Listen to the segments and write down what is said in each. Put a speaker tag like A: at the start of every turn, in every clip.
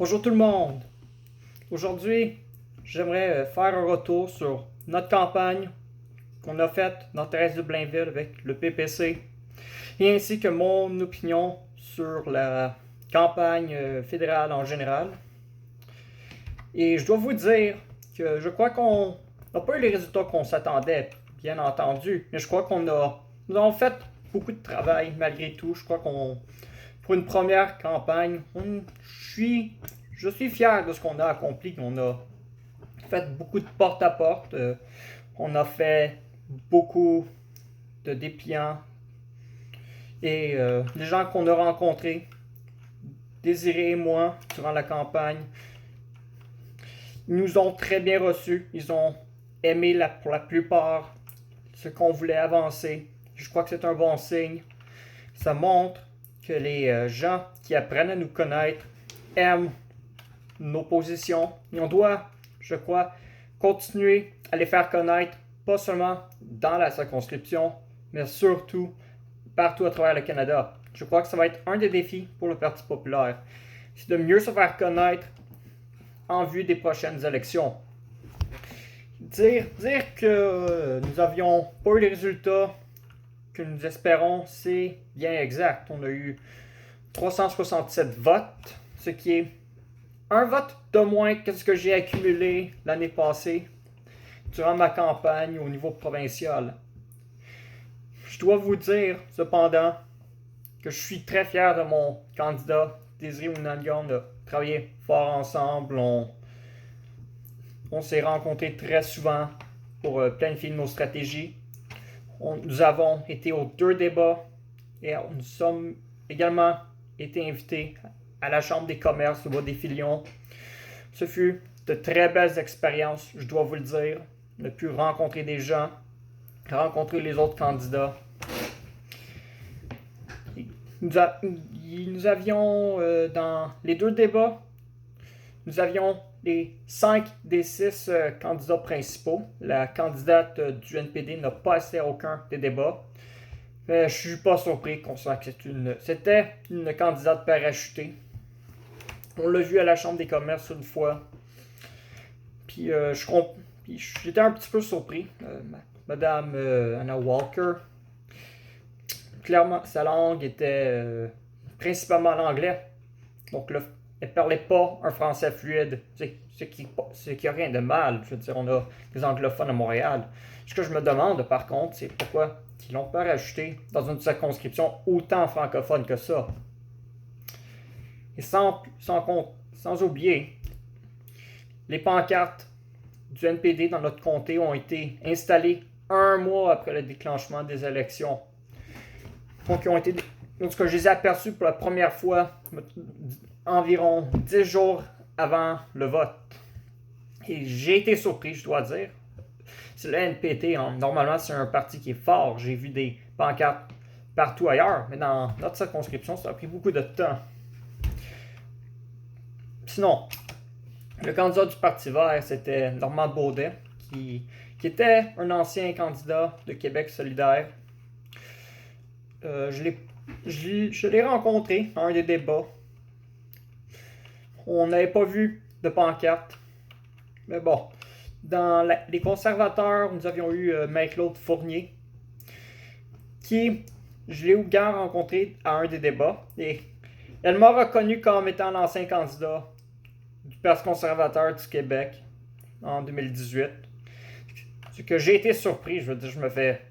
A: Bonjour tout le monde. Aujourd'hui, j'aimerais faire un retour sur notre campagne qu'on a faite dans Thérèse de Blainville avec le PPC et ainsi que mon opinion sur la campagne fédérale en général. Et je dois vous dire que je crois qu'on n'a pas eu les résultats qu'on s'attendait, bien entendu, mais je crois nous avons fait beaucoup de travail malgré tout. Je crois qu'on, pour une première campagne, je suis fier de ce qu'on a accompli. On a fait beaucoup de porte-à-porte. On a fait beaucoup de dépliants. Et les gens qu'on a rencontrés, Désiré et moi, durant la campagne, ils nous ont très bien reçus. Ils ont aimé pour la plupart ce qu'on voulait avancer. Je crois que c'est un bon signe. Ça montre que les gens qui apprennent à nous connaître aiment nos positions. Et on doit, je crois, continuer à les faire connaître, pas seulement dans la circonscription, mais surtout partout à travers le Canada. Je crois que ça va être un des défis pour le Parti populaire. C'est de mieux se faire connaître en vue des prochaines élections. Dire que nous n'avions pas eu les résultats que nous espérons, c'est bien exact. On a eu 367 votes, ce qui est un vote de moins que ce que j'ai accumulé l'année passée durant ma campagne au niveau provincial. Je dois vous dire, cependant, que je suis très fier de mon candidat, Désiré Ounanian. On a travaillé fort ensemble. On s'est rencontrés très souvent pour planifier nos stratégies. Nous avons été aux 2 débats et nous sommes également été invités à la Chambre des commerces au Bois-des-Filions. Ce fut de très belles expériences, je dois vous le dire. On a pu rencontrer des gens, rencontrer les autres candidats. Nous avions, dans les 2 débats, nous avions les 5 des 6 candidats principaux. La candidate du NPD n'a pas assisté à aucun des débats. Je ne suis pas surpris qu'on sent que c'était une candidate parachutée. On l'a vu à la Chambre des commerces une fois. Puis j'étais un petit peu surpris. Madame Anna Walker, clairement, sa langue était principalement l'anglais. Donc là, elle ne parlait pas un français fluide, ce qui n'a rien de mal. Je veux dire, on a des anglophones à Montréal. Ce que je me demande, par contre, c'est pourquoi ils l'ont pas rajouté dans une circonscription autant francophone que ça. Et sans oublier, les pancartes du NPD dans notre comté ont été installées 1 mois après le déclenchement des élections. Donc, je les ai aperçus pour la première fois environ 10 jours avant le vote. Et j'ai été surpris, je dois dire. C'est le NPD, normalement, c'est un parti qui est fort. J'ai vu des pancartes partout ailleurs, mais dans notre circonscription, ça a pris beaucoup de temps. Sinon, le candidat du Parti vert, c'était Normand Baudet, qui était un ancien candidat de Québec solidaire. Je l'ai rencontré à un des débats. On n'avait pas vu de pancarte. Mais bon, dans les conservateurs, nous avions eu Marie-Claude Fournier, qui, je l'ai également rencontré à un des débats. Et elle m'a reconnu comme étant l'ancien candidat du Parti conservateur du Québec en 2018. C'est que j'ai été surpris. Je veux dire, je me fais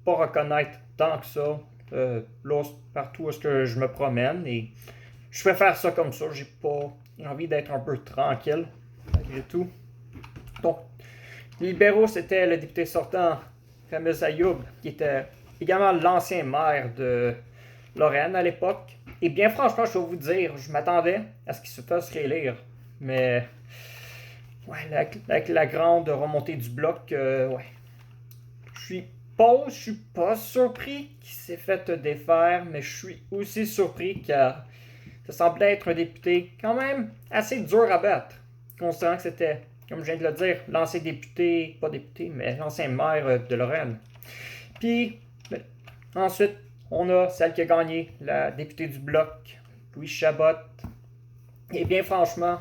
A: pas reconnaître tant que ça. Là, partout où est-ce que je me promène. Et je préfère ça comme ça. J'ai pas envie d'être un peu tranquille, malgré tout. Donc, les libéraux, c'était le député sortant, Ramiz Ayoub, qui était également l'ancien maire de Lorraine à l'époque. Et bien franchement, je dois vous dire, je m'attendais à ce qu'il se fasse réélire. Mais, ouais, avec la grande remontée du bloc, ouais. Je suis pas surpris qu'il s'est fait défaire, mais je suis aussi surpris car ça semblait être un député quand même assez dur à battre, considérant que c'était, comme je viens de le dire, l'ancien député, pas député, mais l'ancien maire de Lorraine. Puis, ensuite, on a celle qui a gagné, la députée du Bloc, Louise Chabot. Et bien franchement,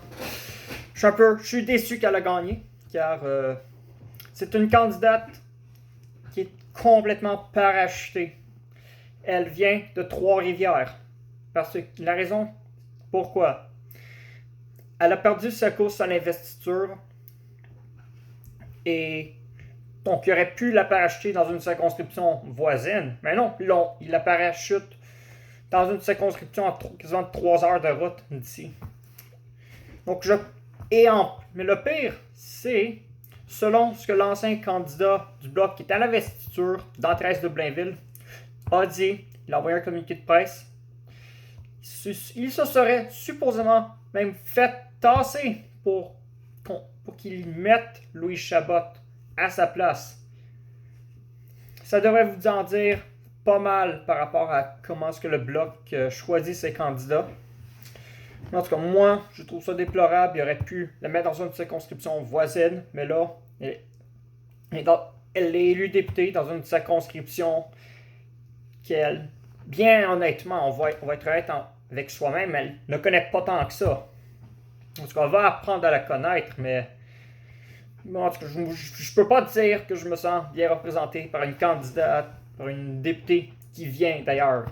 A: je suis déçu qu'elle a gagné, car c'est une candidate qui est complètement parachutée. Elle vient de Trois-Rivières. Parce que la raison pourquoi elle a perdu sa course à l'investiture et donc il aurait pu la parachuter dans une circonscription voisine. Mais non, il la parachute dans une circonscription à quasiment 3 heures de route d'ici. Donc mais le pire, c'est selon ce que l'ancien candidat du Bloc qui est à l'investiture d'Andrés de Blainville a dit, il a envoyé un communiqué de presse. Il se serait supposément même fait tasser pour qu'il mette Louis Chabot à sa place. Ça devrait vous en dire pas mal par rapport à comment est-ce que le Bloc choisit ses candidats. En tout cas, moi, je trouve ça déplorable. Il aurait pu la mettre dans une circonscription voisine, mais là, elle est élue députée dans une circonscription qu'elle, bien honnêtement, on va être honnête avec soi-même, elle ne connaît pas tant que ça. En tout cas, on va apprendre à la connaître, mais en tout cas, je peux pas dire que je me sens bien représenté par une candidate, par une députée qui vient d'ailleurs.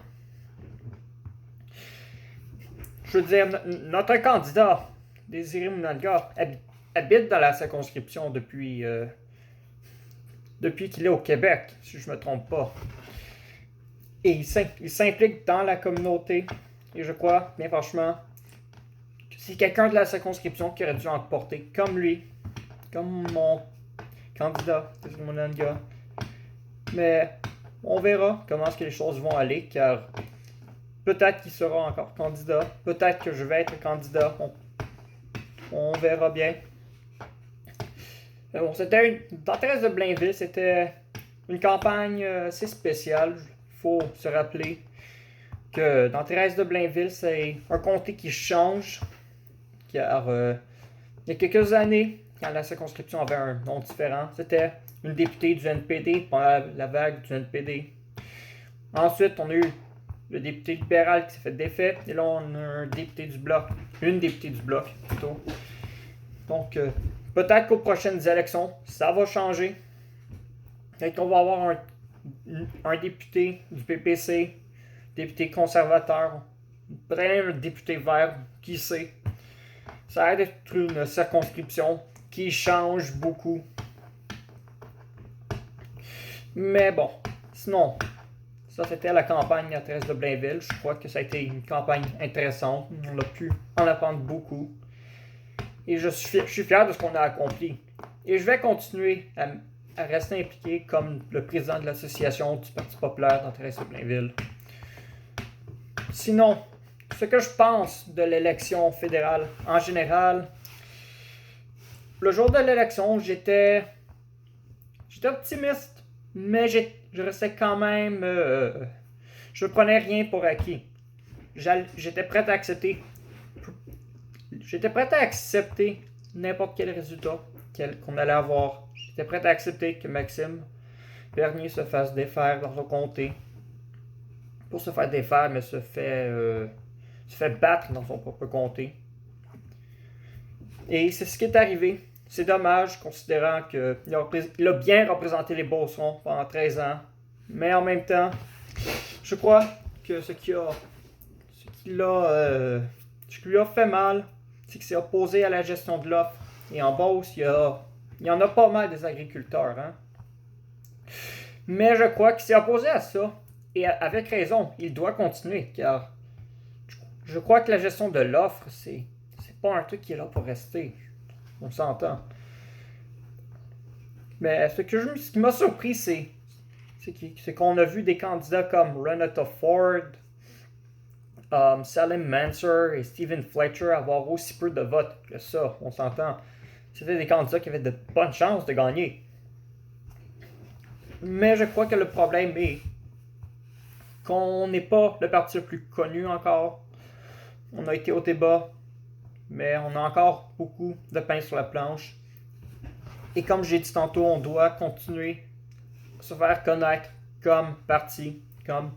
A: Je veux dire, notre candidat, Désiré Mounanga, habite dans la circonscription depuis qu'il est au Québec, si je ne me trompe pas. Et il s'implique dans la communauté. Et je crois, bien franchement, que c'est quelqu'un de la circonscription qui aurait dû en porter, comme lui, comme mon candidat, Désiré Mounanga. Mais on verra comment est-ce que les choses vont aller, car peut-être qu'il sera encore candidat. Peut-être que je vais être candidat. On verra bien. Mais bon, dans Thérèse de Blainville, c'était une campagne assez spéciale. Il faut se rappeler que dans Thérèse de Blainville, c'est un comté qui change. Car il y a quelques années, quand la circonscription avait un nom différent, c'était une députée du NPD pendant la vague du NPD. Ensuite, on a eu le député libéral qui s'est fait défait. Et là, on a un député du Bloc. Une députée du Bloc, plutôt. Donc, peut-être qu'aux prochaines élections, ça va changer. Peut-être qu'on va avoir un député du PPC, député conservateur, peut-être un député vert, qui sait. Ça a l'air d'être une circonscription qui change beaucoup. Mais bon, sinon, ça c'était la campagne à Thérèse de Blainville. Je crois que ça a été une campagne intéressante. On a pu en apprendre beaucoup. Et je suis fier de ce qu'on a accompli. Et je vais continuer à rester impliqué comme le président de l'association du Parti populaire dans Thérèse de Blainville. Sinon, ce que je pense de l'élection fédérale en général, le jour de l'élection, j'étais optimiste, mais je restais quand même... je ne prenais rien pour acquis. J'étais prêt à accepter n'importe quel résultat qu'on allait avoir. J'étais prêt à accepter que Maxime Bernier se fasse défaire dans son comté. Pour se faire défaire, mais se fait battre dans son propre comté. Et c'est ce qui est arrivé. C'est dommage, considérant qu'il a bien représenté les Beaucerons pendant 13 ans. Mais en même temps, je crois que ce qui lui a fait mal, c'est qu'il s'est opposé à la gestion de l'offre. Et en Beauce, il y en a pas mal des agriculteurs. Hein? Mais je crois qu'il s'est opposé à ça. Et avec raison, il doit continuer. Car je crois que la gestion de l'offre, c'est pas un truc qui est là pour rester. On s'entend. Mais ce qui m'a surpris, c'est qu'on a vu des candidats comme Renata Ford, Salim Mansur et Stephen Fletcher avoir aussi peu de votes que ça. On s'entend. C'était des candidats qui avaient de bonnes chances de gagner. Mais je crois que le problème est qu'on n'est pas le parti le plus connu encore. On a été au débat, mais on a encore beaucoup de pain sur la planche. Et comme j'ai dit tantôt, on doit continuer à se faire connaître comme parti, comme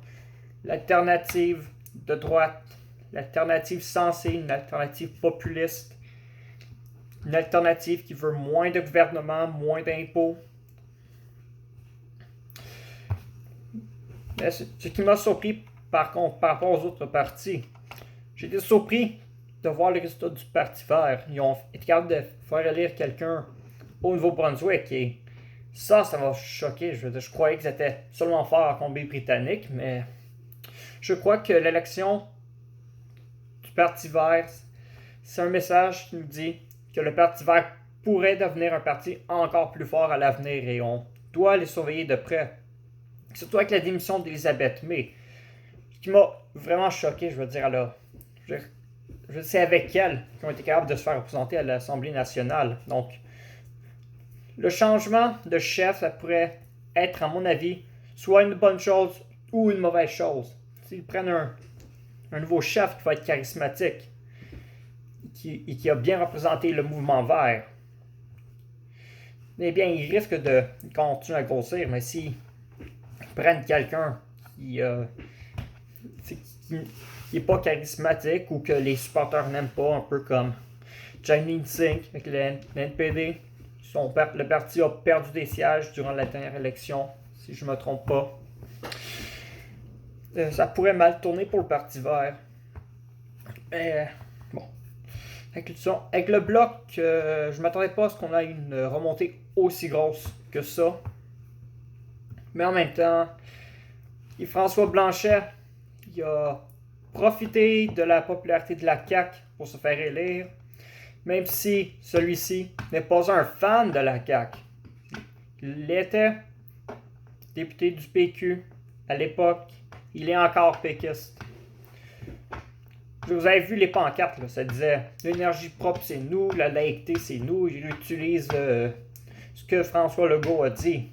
A: l'alternative de droite, l'alternative sensée, une alternative populiste, une alternative qui veut moins de gouvernement, moins d'impôts. Mais ce qui m'a surpris, par contre, par rapport aux autres partis, j'ai été surpris de voir les résultats du Parti vert. Ils ont été capables de faire élire quelqu'un au Nouveau-Brunswick et ça m'a choqué. Je croyais qu'ils étaient seulement forts en Colombie-Britannique, mais je crois que l'élection du Parti vert, c'est un message qui nous dit que le Parti vert pourrait devenir un parti encore plus fort à l'avenir et on doit les surveiller de près. Surtout avec la démission d'Elizabeth May. Ce qui m'a vraiment choqué, je veux dire, alors, je sais avec elle qui ont été capables de se faire représenter à l'Assemblée nationale. Donc, le changement de chef, ça pourrait être, à mon avis, soit une bonne chose ou une mauvaise chose. S'ils prennent un nouveau chef qui va être charismatique et qui a bien représenté le mouvement vert, eh bien, il risque de continuer à grossir, mais s'ils prennent quelqu'un qui n'est pas charismatique ou que les supporters n'aiment pas, un peu comme Jagmeet Singh avec le NPD, le parti a perdu des sièges durant la dernière élection, si je ne me trompe pas. Ça pourrait mal tourner pour le Parti vert. Mais bon. Avec le bloc, je ne m'attendais pas à ce qu'on ait une remontée aussi grosse que ça. Mais en même temps, François Blanchet, il a profité de la popularité de la CAQ pour se faire élire, même si celui-ci n'est pas un fan de la CAQ. Il était député du PQ à l'époque. Il est encore péquiste. Vous avez vu les pancartes, là, ça disait « L'énergie propre, c'est nous, la laïcité, c'est nous ». Il utilise ce que François Legault a dit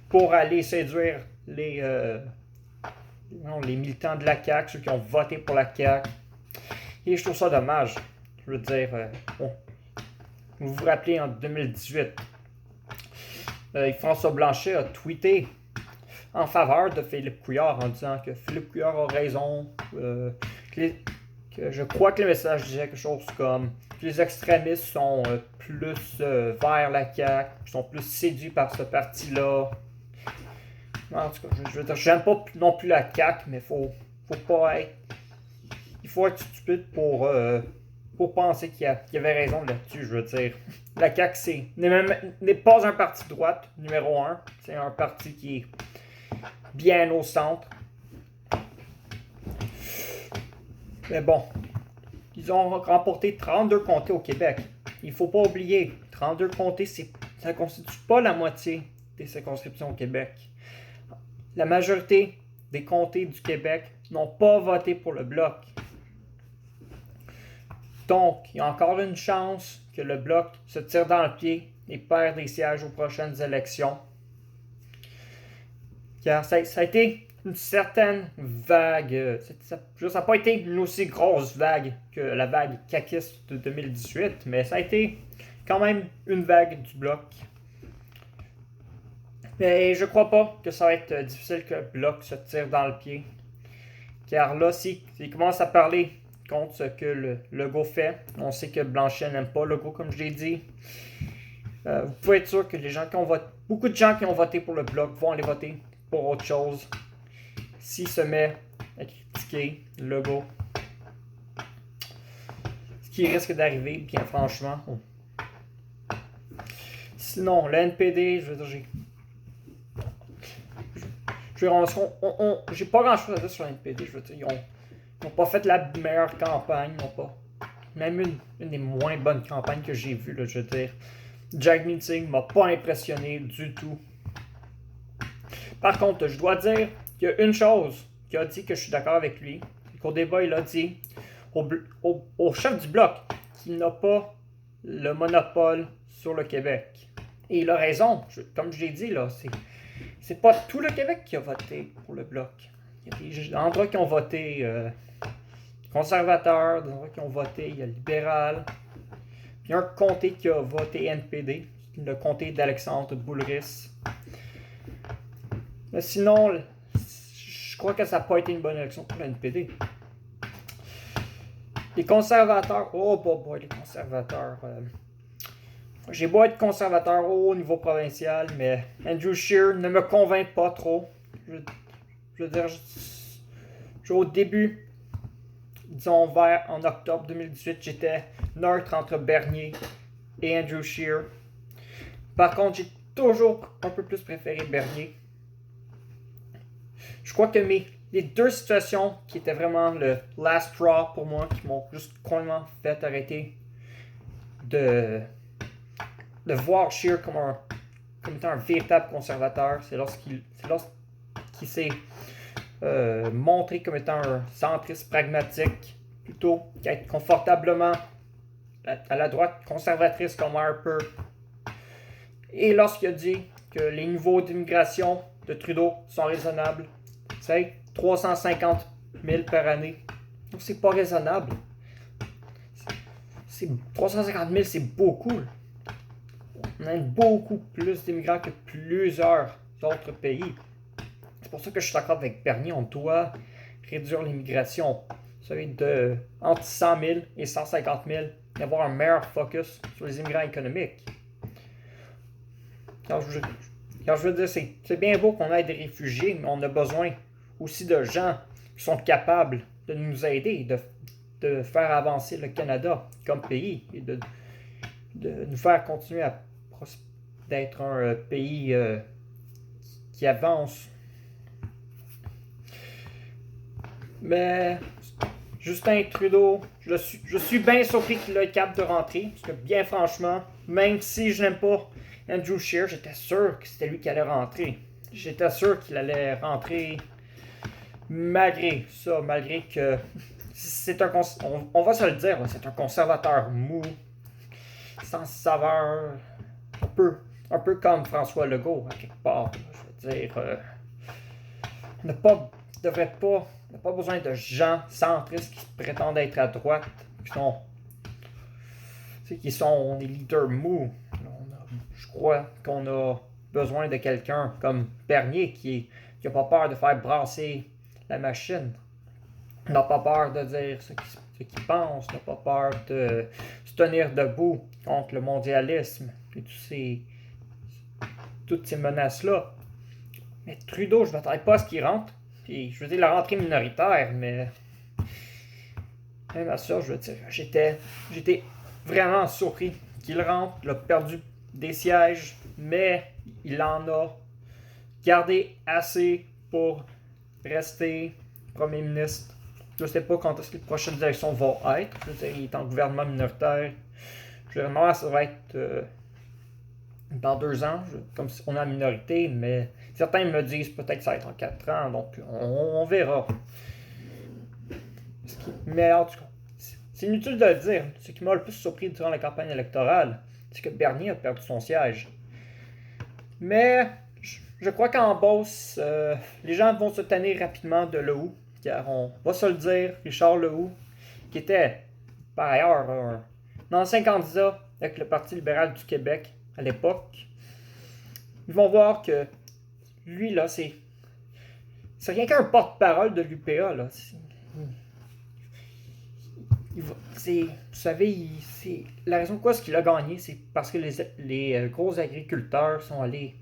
A: pour aller séduire les militants de la CAQ, ceux qui ont voté pour la CAQ. Et je trouve ça dommage. Je veux dire, vous vous rappelez, en 2018, François Blanchet a tweeté en faveur de Philippe Couillard en disant que Philippe Couillard a raison, que je crois que le message disait quelque chose comme que les extrémistes sont plus vers la CAQ, sont plus séduits par ce parti-là. En tout cas, je veux dire, j'aime pas non plus la CAQ, mais faut pas être. Il faut être stupide pour penser qu'il y avait raison là-dessus, je veux dire. La CAQ, n'est pas un parti de droite, numéro 1. C'est un parti qui est bien au centre. Mais bon, ils ont remporté 32 comtés au Québec. Il ne faut pas oublier, 32 comtés, ça ne constitue pas la moitié des circonscriptions au Québec. La majorité des comtés du Québec n'ont pas voté pour le Bloc. Donc, il y a encore une chance que le Bloc se tire dans le pied et perd des sièges aux prochaines élections. Car ça a été une certaine vague. Ça n'a pas été une aussi grosse vague que la vague caquiste de 2018, mais ça a été quand même une vague du Bloc. Mais je crois pas que ça va être difficile que le Bloc se tire dans le pied. Car là, s'il commence à parler contre ce que le Legault fait, on sait que Blanchet n'aime pas Legault, comme je l'ai dit. Vous pouvez être sûr que beaucoup de gens qui ont voté pour le Bloc vont aller voter pour autre chose s'il se met à critiquer Legault. Ce qui risque d'arriver, bien franchement. Sinon, le NPD, je veux dire, j'ai pas grand chose à dire sur le NPD. Je veux dire, ils n'ont pas fait la meilleure campagne. Ils n'ont pas. Même une des moins bonnes campagnes que j'ai vues, là, je veux dire. Jagmeet Singh m'a pas impressionné du tout. Par contre, je dois dire qu'il y a une chose qu'il a dit que je suis d'accord avec lui. Qu'au débat, il a dit au chef du Bloc qu'il n'a pas le monopole sur le Québec. Et il a raison. Comme je l'ai dit, là, c'est pas tout le Québec qui a voté pour le Bloc. Il y a des endroits qui ont voté conservateurs, des endroits qui ont voté libéral. Puis il y a un comté qui a voté NPD, le comté d'Alexandre Boulris. Mais sinon, je crois que ça n'a pas été une bonne élection pour le NPD. Les conservateurs, oh boy, les conservateurs. J'ai beau être conservateur au niveau provincial, mais Andrew Scheer ne me convainc pas trop. Je veux dire, au début, disons en octobre 2018, j'étais neutre entre Bernier et Andrew Scheer. Par contre, j'ai toujours un peu plus préféré Bernier. Je crois que les deux situations qui étaient vraiment le last straw pour moi, qui m'ont juste complètement fait arrêter de voir Scheer comme étant un véritable conservateur, c'est lorsqu'il s'est montré comme étant un centriste pragmatique, plutôt qu'être confortablement à la droite conservatrice comme Harper. Et lorsqu'il a dit que les niveaux d'immigration de Trudeau sont raisonnables, c'est 350 000 par année. Donc c'est pas raisonnable. 350 000, c'est beaucoup. On a beaucoup plus d'immigrants que plusieurs autres pays. C'est pour ça que je suis d'accord avec Bernier. On doit réduire l'immigration. Vous savez, entre 100 000 et 150 000, et avoir un meilleur focus sur les immigrants économiques. Quand je veux dire, c'est bien beau qu'on ait des réfugiés, mais on a besoin aussi de gens qui sont capables de nous aider, de faire avancer le Canada comme pays et de nous faire continuer d'être un pays qui avance. Mais Justin Trudeau, je suis bien surpris qu'il ait capable de rentrer, parce que bien franchement, même si je n'aime pas Andrew Scheer, j'étais sûr que c'était lui qui allait rentrer. J'étais sûr qu'il allait rentrer malgré ça, malgré que c'est on va se le dire, c'est un conservateur mou, sans saveur, un peu comme François Legault, à quelque part. Je veux dire, on n'a pas besoin de gens centristes qui prétendent être à droite, qui sont des leaders mous. Je crois qu'on a besoin de quelqu'un comme Bernier qui n'a pas peur de faire brasser la machine, n'a pas peur de dire ce qu'il pense, n'a pas peur de se tenir debout contre le mondialisme et toutes ces menaces-là. Mais Trudeau, je ne m'attendais pas à ce qu'il rentre. Puis, je veux dire, la rentrée minoritaire, mais même à ça, je veux dire, j'étais vraiment surpris qu'il rentre. Il a perdu des sièges, mais il en a gardé assez pour rester premier ministre. Je ne sais pas quand est-ce que les prochaines élections vont être. Je veux dire, il est en gouvernement minoritaire. Généralement, ça va être dans 2 ans, comme si on est en minorité, mais certains me disent peut-être que ça va être en 4 ans, donc on verra. Mais en tout cas, c'est inutile de le dire. Ce qui m'a le plus surpris durant la campagne électorale, c'est que Bernier a perdu son siège. Mais je crois qu'en Beauce, les gens vont se tanner rapidement de Lehoux, car on va se le dire, Richard Lehoux, qui était par ailleurs un ancien candidat avec le Parti libéral du Québec à l'époque, ils vont voir que lui, là, c'est rien qu'un porte-parole de l'UPA, là. Vous savez, la raison pourquoi ce qu'il a gagné, c'est parce que les gros agriculteurs sont allés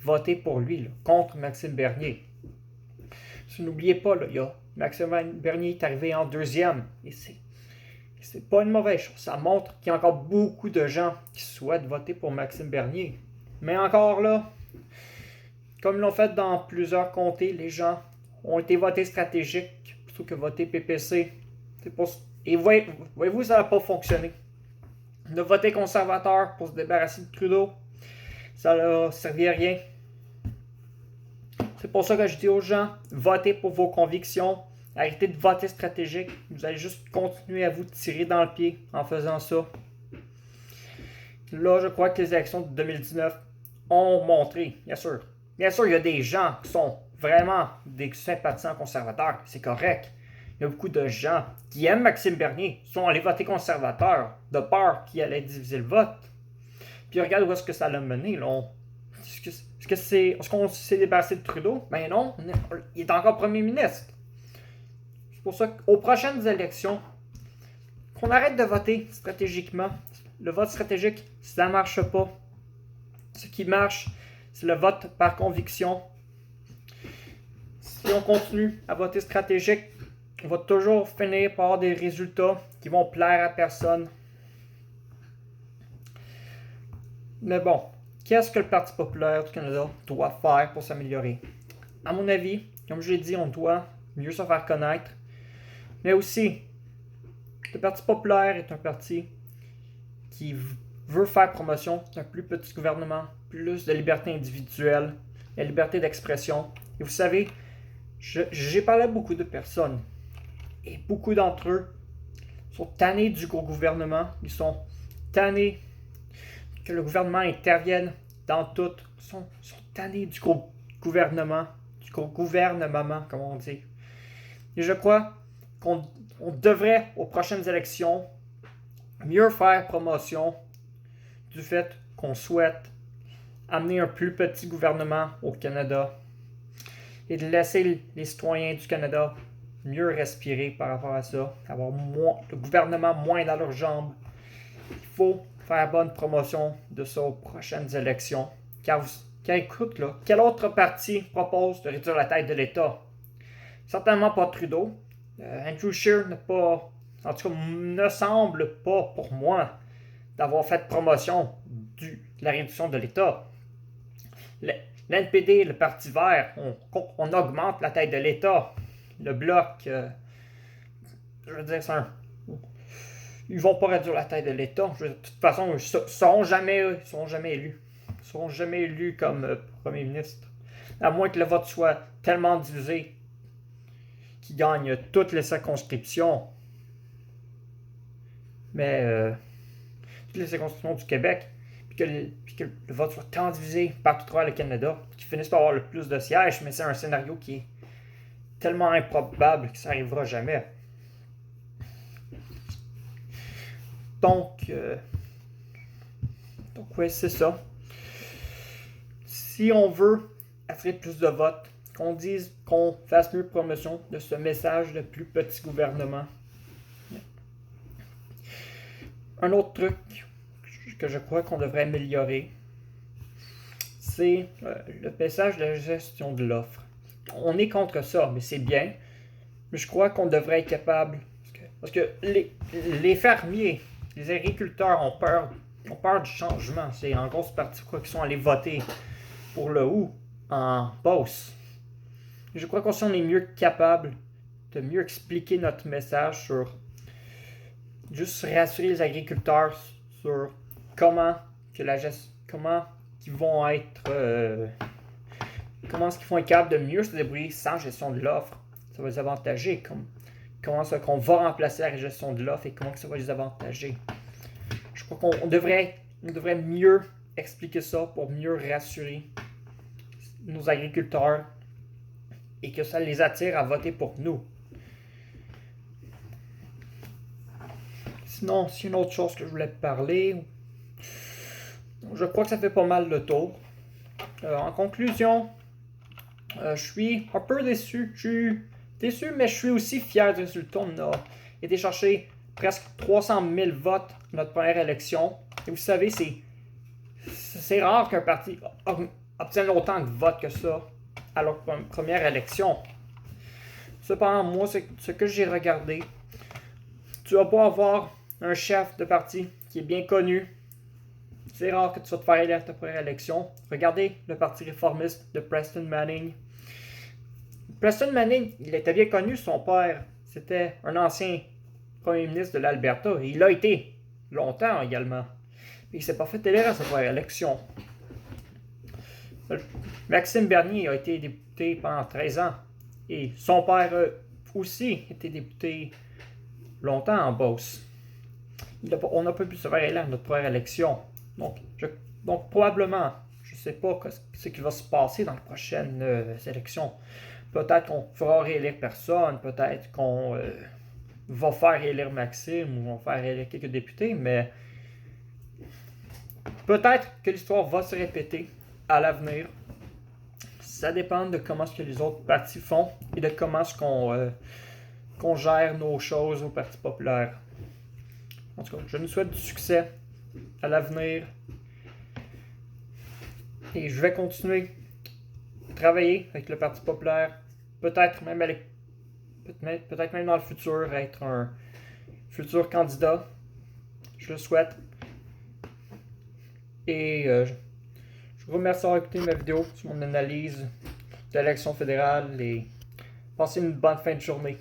A: voter pour lui, là, contre Maxime Bernier. Si n'oubliez pas, là, Maxime Bernier est arrivé en 2e, et c'est pas une mauvaise chose. Ça montre qu'il y a encore beaucoup de gens qui souhaitent voter pour Maxime Bernier. Mais encore là, comme ils l'ont fait dans plusieurs comtés, les gens ont été votés stratégiques plutôt que voter PPC. Et voyez-vous, ça n'a pas fonctionné. De voter conservateur pour se débarrasser de Trudeau, ça n'a servi à rien. C'est pour ça que je dis aux gens, votez pour vos convictions. Arrêtez de voter stratégique. Vous allez juste continuer à vous tirer dans le pied en faisant ça. Là, je crois que les élections de 2019 ont montré, bien sûr, il y a des gens qui sont vraiment des sympathisants conservateurs. C'est correct. Il y a beaucoup de gens qui aiment Maxime Bernier, sont allés voter conservateur de peur qu'il allait diviser le vote. Puis regarde où est-ce que ça l'a mené. Là. Est-ce qu'on s'est débarrassé de Trudeau? Ben non, il est encore premier ministre. C'est pour ça qu'aux prochaines élections, qu'on arrête de voter stratégiquement. Le vote stratégique, ça ne marche pas. Ce qui marche, c'est le vote par conviction. Si on continue à voter stratégique, on va toujours finir par avoir des résultats qui vont plaire à personne. Mais bon, qu'est-ce que le Parti populaire du Canada doit faire pour s'améliorer? À mon avis, comme je l'ai dit, on doit mieux se faire connaître. Mais aussi, le Parti populaire est un parti qui veut faire promotion d'un plus petit gouvernement, plus de liberté individuelle, la liberté d'expression. Et vous savez, j'ai parlé à beaucoup de personnes et beaucoup d'entre eux sont tannés du gros gouvernement. Ils sont tannés que le gouvernement intervienne dans tout. Ils sont tannés du gros gouvernement, comme on dit. Et je crois qu'on devrait, aux prochaines élections, mieux faire promotion du fait qu'on souhaite amener un plus petit gouvernement au Canada et de laisser les citoyens du Canada mieux respirer par rapport à ça, avoir le gouvernement moins dans leurs jambes. Il faut faire bonne promotion de ça aux prochaines élections. Car écoute, là, quel autre parti propose de réduire la taille de l'État? Certainement pas Trudeau. Andrew Scheer en tout cas, ne semble pas pour moi d'avoir fait promotion de la réduction de l'État. L'NPD, le Parti vert, on augmente la taille de l'État. Le Bloc, je veux dire, ils vont pas réduire la taille de l'État. De toute façon, ils ne seront jamais élus. Ils ne seront jamais élus comme premier ministre. À moins que le vote soit tellement divisé qu'ils gagnent toutes les circonscriptions. Mais toutes les circonscriptions du Québec, puis que le vote soit tant divisé partout à travers le Canada, qu'ils finissent par avoir le plus de sièges, mais c'est un scénario qui est tellement improbable que ça n'arrivera jamais. Donc ouais, c'est ça. Si on veut attirer plus de votes, qu'on fasse mieux promotion de ce message de plus petit gouvernement. Un autre truc que je crois qu'on devrait améliorer, c'est le message de la gestion de l'offre. On est contre ça, mais c'est bien. Mais je crois qu'on devrait être capable. Parce que les fermiers, les agriculteurs ont peur du changement. C'est en grosse partie quoi qu'ils sont allés voter pour le ou en Beauce. Je crois qu'on est mieux capable de mieux expliquer notre message sur juste rassurer les agriculteurs sur comment ils vont être capables de mieux se débrouiller sans gestion de l'offre. Ça va les avantager. Comment ça qu'on va remplacer la gestion de l'offre et comment ça va les avantager. Je crois qu'on devrait mieux expliquer ça pour mieux rassurer nos agriculteurs et que ça les attire à voter pour nous. Sinon, c'est une autre chose que je voulais te parler. Je crois que ça fait pas mal le tour. En conclusion, je suis un peu déçu. Je suis déçu, mais je suis aussi fier du résultat. On a été chercher presque 300 000 votes à notre première élection. Et vous savez, c'est rare qu'un parti obtienne autant de votes que ça à leur première élection. Cependant, moi, ce que j'ai regardé, tu vas pas avoir un chef de parti qui est bien connu. C'est rare que tu vas te faire élire ta première élection. Regardez le parti réformiste de Preston Manning. Preston Manning, il était bien connu, son père. C'était un ancien premier ministre de l'Alberta. Et il l'a été longtemps également. Mais il ne s'est pas fait élire à sa première élection. Maxime Bernier a été député pendant 13 ans. Et son père aussi était député longtemps en Beauce. On n'a pas pu se faire élire à notre première élection. Donc probablement, je ne sais pas ce qui va se passer dans les prochaines élections. Peut-être qu'on fera réélire personne, peut-être qu'on va faire élire Maxime ou on va faire élire quelques députés, mais peut-être que l'histoire va se répéter à l'avenir. Ça dépend de comment ce que les autres partis font et de comment ce qu'on gère nos choses au Parti populaire. En tout cas, je nous souhaite du succès à l'avenir. Et je vais continuer à travailler avec le Parti populaire. Peut-être même peut-être même dans le futur être un futur candidat. Je le souhaite. Et je vous remercie d'avoir écouté ma vidéo sur mon analyse de l'élection fédérale et passez une bonne fin de journée.